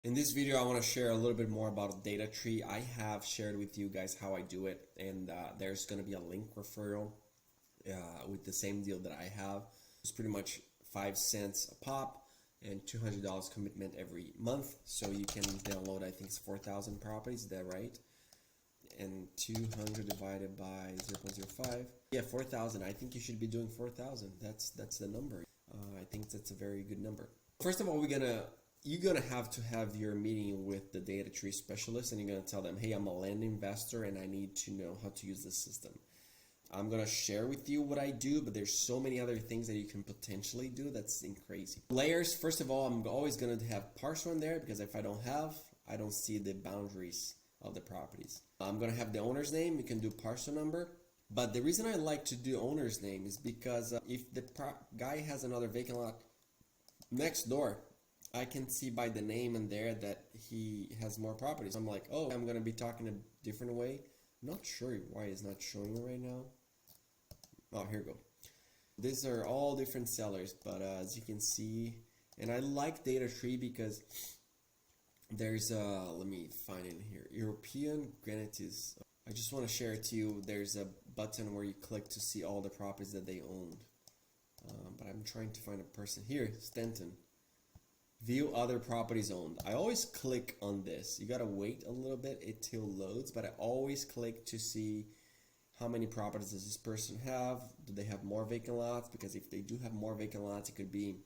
In this video, I want to share a little bit more about DataTree. I have shared with you guys how I do it, and there's going to be a link referral with the same deal that I have. It's pretty much 5 cents a pop and $200 commitment every month. So you can download, I think it's 4,000 properties, is that right? And 200 divided by 0.05. Yeah, 4,000. I think you should be doing 4,000. That's the number. I think that's a very good number. First of all, you're gonna have to have your meeting with the DataTree specialist, and you're gonna tell them, hey, I'm a land investor and I need to know how to use this system. I'm gonna share with you what I do, but there's so many other things that you can potentially do that's crazy. Layers, first of all, I'm always gonna have partial in there because if I don't see the boundaries of the properties. I'm gonna have the owner's name. You can do parcel number. But the reason I like to do owner's name is because if the guy has another vacant lot next door, I can see by the name in there that he has more properties. I'm like, oh, I'm gonna be talking a different way. I'm not sure why it's not showing it right now. Oh, here we go. These are all different sellers, but as you can see, and I like DataTree because there's let me find it in here. European granite is. I just want to share it to you. There's a button where you click to see all the properties that they owned. But I'm trying to find a person here. Stanton. View other properties owned. I always click on this. You gotta wait a little bit until it loads, but I always click to see how many properties does this person have. Do they have more vacant lots? Because if they do have more vacant lots, it could be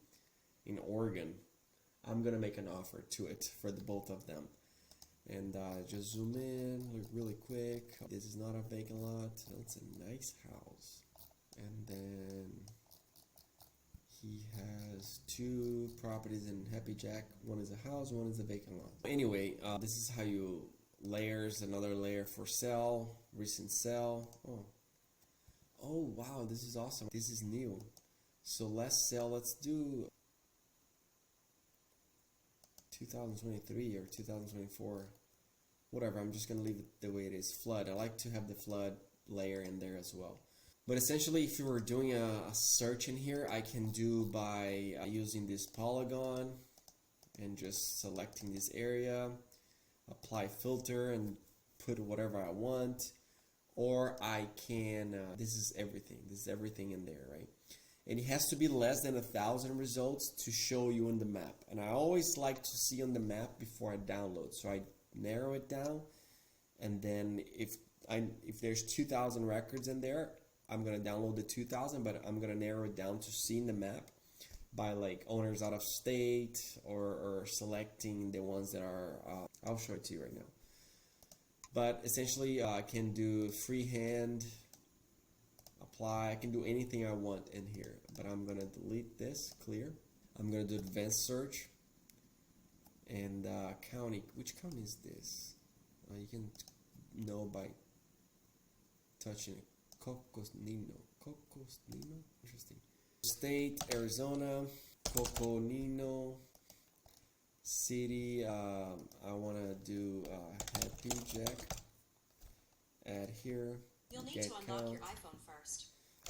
in Oregon. I'm gonna make an offer to it for the both of them. And just zoom in, look really quick. This is not a vacant lot. It's a nice house. And then he has 2 properties in Happy Jack. One is a house, one is a vacant lot. Anyway, this is how you layers. Another layer for sell, recent sell. Oh wow, this is awesome. This is new. So let's sell. Let's do 2023 or 2024. Whatever. I'm just gonna leave it the way it is. Flood. I like to have the flood layer in there as well. But essentially, if you were doing a search in here, I can do by using this polygon and just selecting this area, apply filter and put whatever I want, or I can, this is everything in there, right? And it has to be less than 1,000 results to show you on the map. And I always like to see on the map before I download. So I narrow it down, and then if there's 2,000 records in there, I'm gonna download the 2,000, but I'm gonna narrow it down to seeing the map by like owners out of state or selecting the ones that are. I'll show it to you right now. But essentially, I can do freehand, apply. I can do anything I want in here. But I'm gonna delete this. Clear. I'm gonna do advanced search and county. Which county is this? You can know by touching it. Coconino, interesting. State, Arizona, Coconino. City, I want to do Happy Jack. Add here. You'll need to unlock your iPhone first.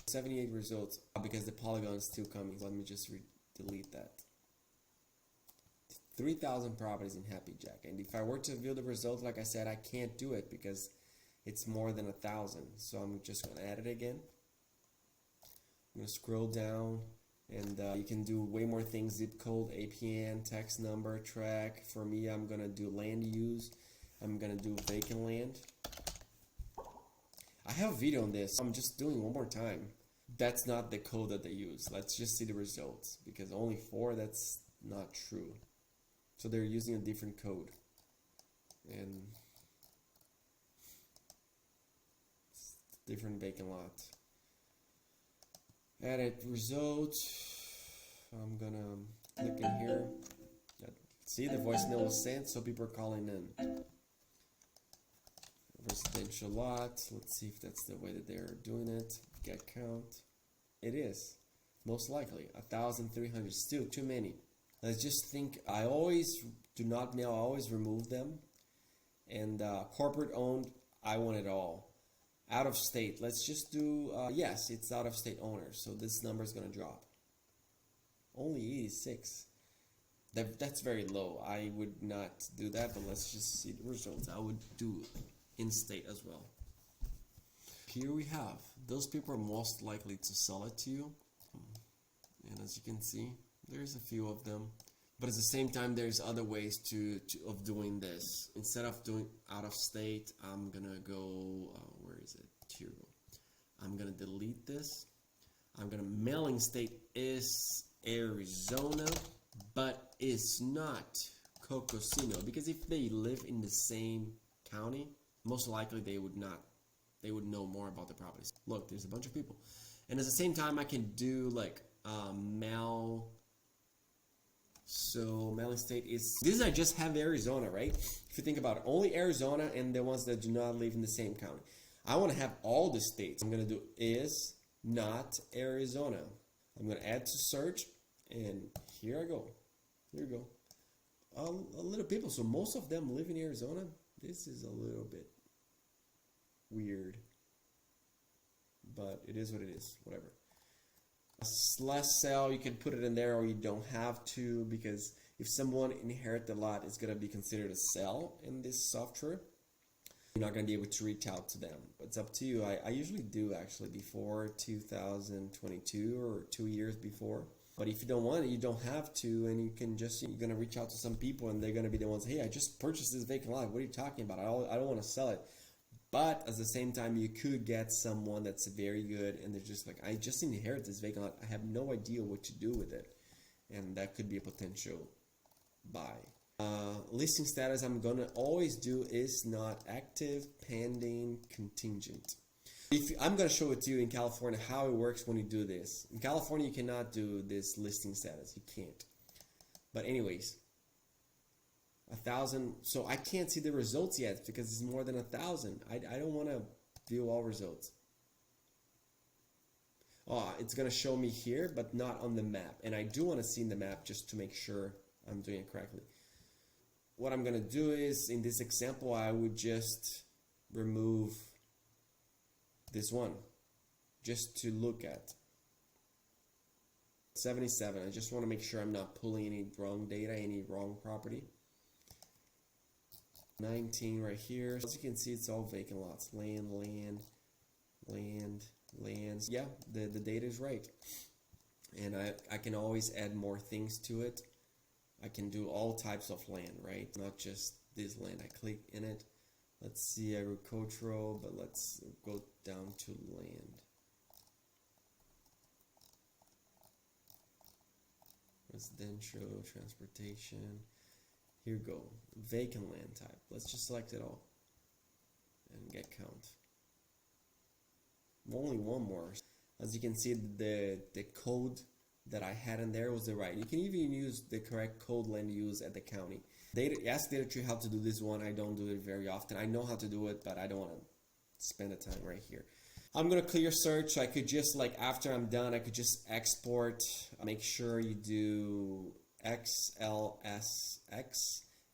78 results because the polygon is still coming. Let me just delete that. 3,000 properties in Happy Jack. And if I were to view the results, like I said, I can't do it because it's more than 1,000. So I'm just going to add it again. I'm going to scroll down, and you can do way more things. Zip code, APN, tax number, track. For me, I'm going to do land use. I'm going to do vacant land. I have a video on this. I'm just doing one more time. That's not the code that they use. Let's just see the results, because only 4, that's not true. So they're using a different code. And different vacant lot. Edit result. I'm gonna click in here. See, the voicemail was sent, so people are calling in. Residential lot. Let's see if that's the way that they're doing it. Get count. It is. Most likely. 1,300. Still too many. Let's just think. I always do not mail. I always remove them. And corporate owned, I want it all. Out of state, let's just do, yes, it's out of state owners, so this number is going to drop. Only 86. That's very low. I would not do that, but let's just see the results. I would do in-state as well. Here we have, those people are most likely to sell it to you. And as you can see, there's a few of them. But at the same time, there's other ways of doing this. Instead of doing out of state, I'm gonna go, where is it? Here we go. I'm gonna delete this. I'm gonna, mailing state is Arizona, but it's not Cocosino, because if they live in the same county, most likely they would know more about the properties. Look, there's a bunch of people. And at the same time, I can do like mail. So mailing state is, these I just have Arizona, right? If you think about it, only Arizona and the ones that do not live in the same county. I want to have all the states. I'm going to do is not Arizona. I'm going to add to search, and here I go. Here we go. A little people, so most of them live in Arizona. This is a little bit weird, but it is what it is, whatever. Less sell, you can put it in there, or you don't have to, because if someone inherits the lot, it's going to be considered a sell in this software. You're not going to be able to reach out to them. It's up to you. I usually do, actually, before 2022 or 2 years before. But if you don't want it, you don't have to, and you can just, you're going to reach out to some people, and they're going to be the ones, hey, I just purchased this vacant lot. What are you talking about? I don't want to sell it. But at the same time, you could get someone that's very good, and they're just like, I just inherited this vacant lot. I have no idea what to do with it. And that could be a potential buy. Listing status, I'm going to always do is not active, pending, contingent. I'm going to show it to you in California how it works when you do this. In California, you cannot do this listing status. You can't. But anyways, 1,000. So I can't see the results yet because it's more than 1,000. I don't want to view all results. Oh, it's going to show me here, but not on the map. And I do want to see in the map just to make sure I'm doing it correctly. What I'm going to do is, in this example, I would just remove this one just to look at. 77. I just want to make sure I'm not pulling any wrong data, any wrong property. 19 right here. As you can see, it's all vacant lots. Land. Yeah, the data is right. And I can always add more things to it. I can do all types of land, right? Not just this land. I click in it. Let's see, agricultural, but let's go down to land. Residential, transportation. Here we go. Vacant land type. Let's just select it all and get count. Only one more. As you can see, the code that I had in there was the right. You can even use the correct code land use at the county. Ask DataTree how to do this one. I don't do it very often. I know how to do it, but I don't want to spend the time right here. I'm going to clear search. I could just, like, after I'm done, I could just export. Make sure you do XLSX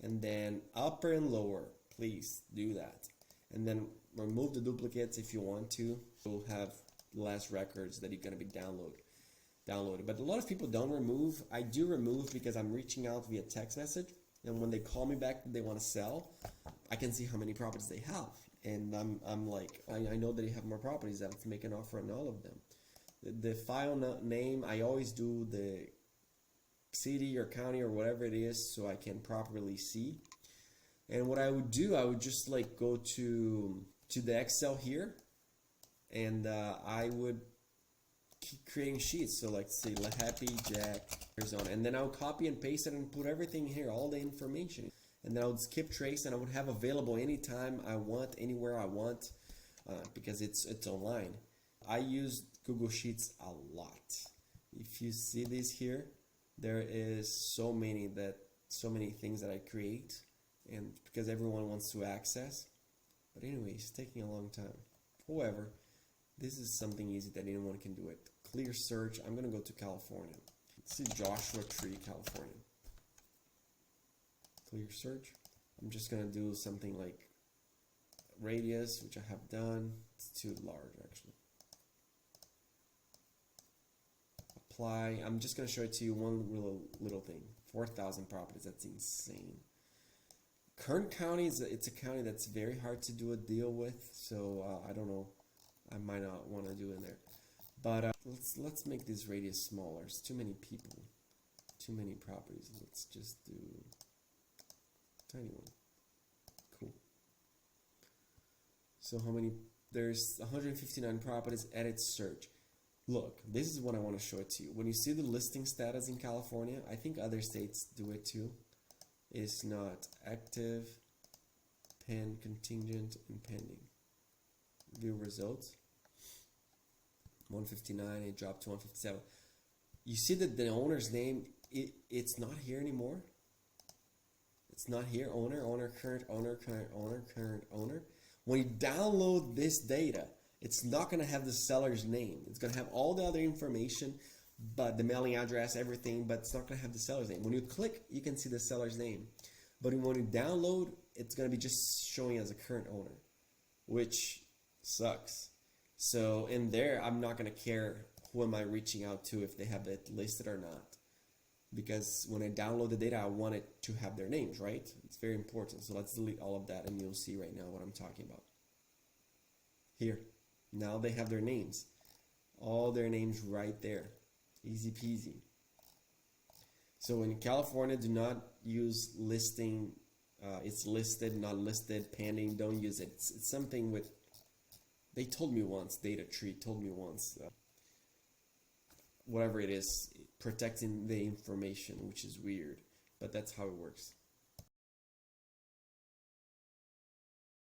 and then upper and lower. Please do that. And then remove the duplicates if you want to. You'll have less records that you're going to be downloaded. But a lot of people don't remove. I do remove because I'm reaching out via text message. And when they call me back, they want to sell. I can see how many properties they have. And I'm like, I know that they have more properties. I have to make an offer on all of them. The file name, I always do the city or county or whatever it is so I can properly see. And what I would do, I would just like go to the Excel here. And I would keep creating sheets. So like say Happy Jack Arizona, and then I would copy and paste it and put everything here, all the information, and then I would skip trace, and I would have available anytime I want, anywhere I want, because it's online. I use Google Sheets a lot. If you see this here, there is so many things that I create, and because everyone wants to access. But anyways, it's taking a long time. However, this is something easy that anyone can do it. Clear search. I'm going to go to California. Let's see Joshua Tree, California. Clear search. I'm just going to do something like radius, which I have done. It's too large, actually. Apply. I'm just going to show it to you one little thing. 4,000 properties. That's insane. Kern County it's a county that's very hard to do a deal with, so I don't know. I might not want to do it there. But let's make this radius smaller. It's too many people, too many properties. Let's just do tiny one. Cool. So how many? There's 159 properties. Edit search. Look, this is what I want to show it to you. When you see the listing status in California, I think other states do it too. It's not active, pen, contingent, and pending. View results. 159, it dropped to 157. You see that the owner's name, it's not here anymore. It's not here. Owner, current owner, current owner. When you download this data, it's not going to have the seller's name. It's going to have all the other information, but the mailing address, everything, but it's not going to have the seller's name. When you click, you can see the seller's name. But when you download, it's going to be just showing as a current owner, which sucks. So in there, I'm not going to care who am I reaching out to if they have it listed or not. Because when I download the data, I want it to have their names, right? It's very important. So let's delete all of that and you'll see right now what I'm talking about. Here. Now they have their names. All their names right there. Easy peasy. So in California, do not use listing. It's listed, not listed, pending. Don't use it. It's something with, they told me once, DataTree told me once, whatever it is, protecting the information, which is weird. But that's how it works.